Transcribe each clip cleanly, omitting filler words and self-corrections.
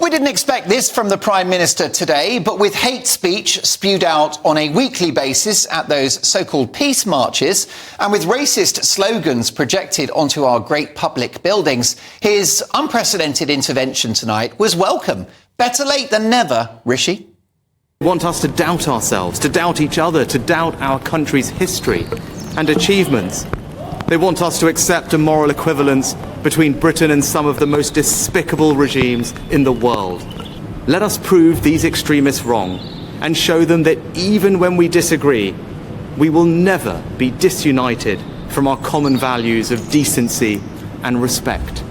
We didn't expect this from the Prime Minister today, but with hate speech spewed out on a weekly basis at those so-called peace marches and with racist slogans projected onto our great public buildings, his unprecedented intervention tonight was welcome. Better late than never, Rishi. They want us to doubt ourselves, to doubt each other, to doubt our country's history and achievements. They want us to accept a moral equivalence between Britain and some of the most despicable regimes in the world. Let us prove these extremists wrong and show them that even when we disagree, we will never be disunited from our common values of decency and respect.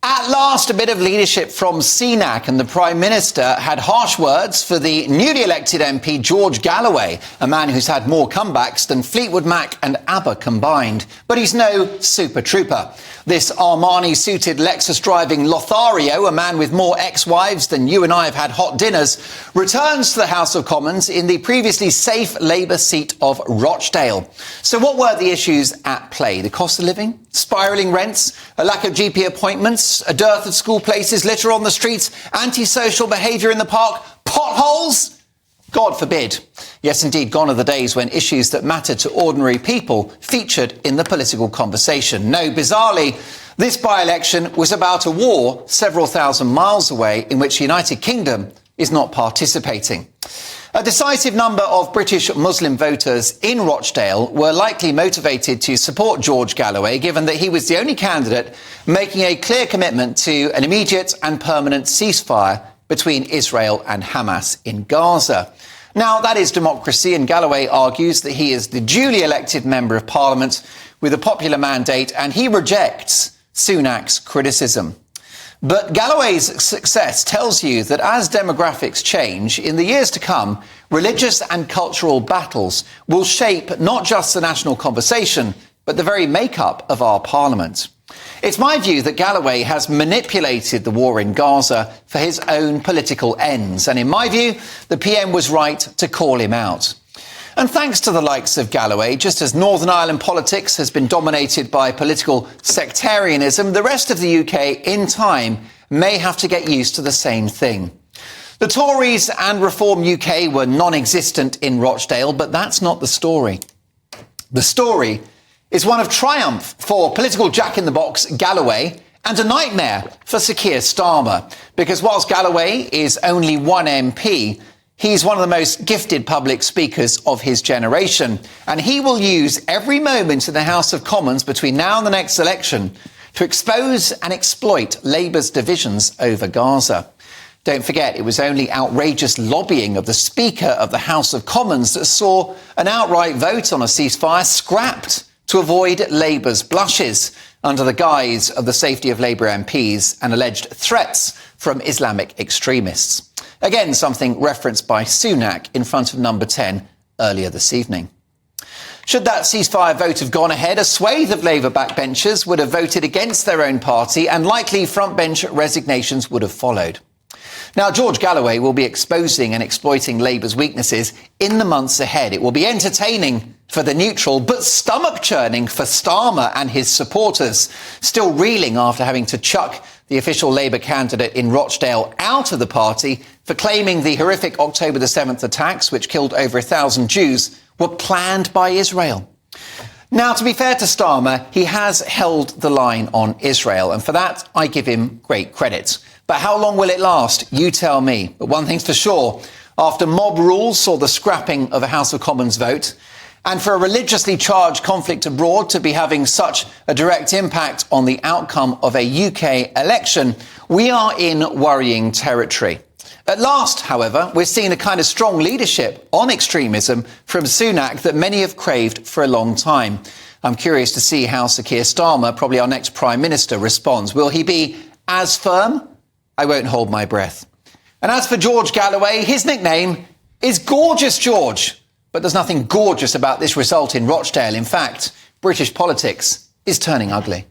At last, a bit of leadership from Sunak, and the Prime Minister had harsh words for the newly elected MP George Galloway, a man who's had more comebacks than Fleetwood Mac and ABBA combined. But he's no super trooper. This Armani-suited Lexus-driving Lothario, a man with more ex-wives than you and I have had hot dinners, returns to the House of Commons in the previously safe Labour seat of Rochdale. So what were the issues at play? The cost of living? Spiralling rents? A lack of GP appointments? A dearth of school places? Litter on the streets? Antisocial behaviour in the park? Potholes? God forbid. Yes, indeed, gone are the days when issues that mattered to ordinary people featured in the political conversation. No, bizarrely, this by-election was about a war several thousand miles away in which the United Kingdom is not participating. A decisive number of British Muslim voters in Rochdale were likely motivated to support George Galloway, given that he was the only candidate making a clear commitment to an immediate and permanent ceasefire between Israel and Hamas in Gaza. Now, that is democracy, and Galloway argues that he is the duly elected Member of Parliament with a popular mandate, and he rejects Sunak's criticism. But Galloway's success tells you that as demographics change, in the years to come, religious and cultural battles will shape not just the national conversation, but the very makeup of our Parliament. It's my view that Galloway has manipulated the war in Gaza for his own political ends. And in my view, the PM was right to call him out. And thanks to the likes of Galloway, just as Northern Ireland politics has been dominated by political sectarianism, the rest of the UK in time may have to get used to the same thing. The Tories and Reform UK were non-existent in Rochdale, but that's not the story. The story is one of triumph for political jack-in-the-box Galloway and a nightmare for Sir Keir Starmer, because whilst Galloway is only one MP, he's one of the most gifted public speakers of his generation, and he will use every moment in the House of Commons between now and the next election to expose and exploit Labour's divisions over Gaza. Don't forget, it was only outrageous lobbying of the Speaker of the House of Commons that saw an outright vote on a ceasefire scrapped to avoid Labour's blushes under the guise of the safety of Labour MPs and alleged threats from Islamic extremists. Again, something referenced by Sunak in front of number 10 earlier this evening. Should that ceasefire vote have gone ahead, a swathe of Labour backbenchers would have voted against their own party and likely frontbench resignations would have followed. Now, George Galloway will be exposing and exploiting Labour's weaknesses in the months ahead. It will be entertaining for the neutral, but stomach-churning for Starmer and his supporters, still reeling after having to chuck the official Labour candidate in Rochdale out of the party for claiming the horrific October the 7th attacks, which killed over 1,000 Jews, were planned by Israel. Now, to be fair to Starmer, he has held the line on Israel, and for that, I give him great credit. But how long will it last? You tell me. But one thing's for sure, after mob rule saw the scrapping of a House of Commons vote, and for a religiously charged conflict abroad to be having such a direct impact on the outcome of a UK election, we are in worrying territory. At last, however, we're seeing a kind of strong leadership on extremism from Sunak that many have craved for a long time. I'm curious to see how Sir Keir Starmer, probably our next Prime Minister, responds. Will he be as firm? I won't hold my breath. And as for George Galloway, his nickname is Gorgeous George. But there's nothing gorgeous about this result in Rochdale. In fact, British politics is turning ugly.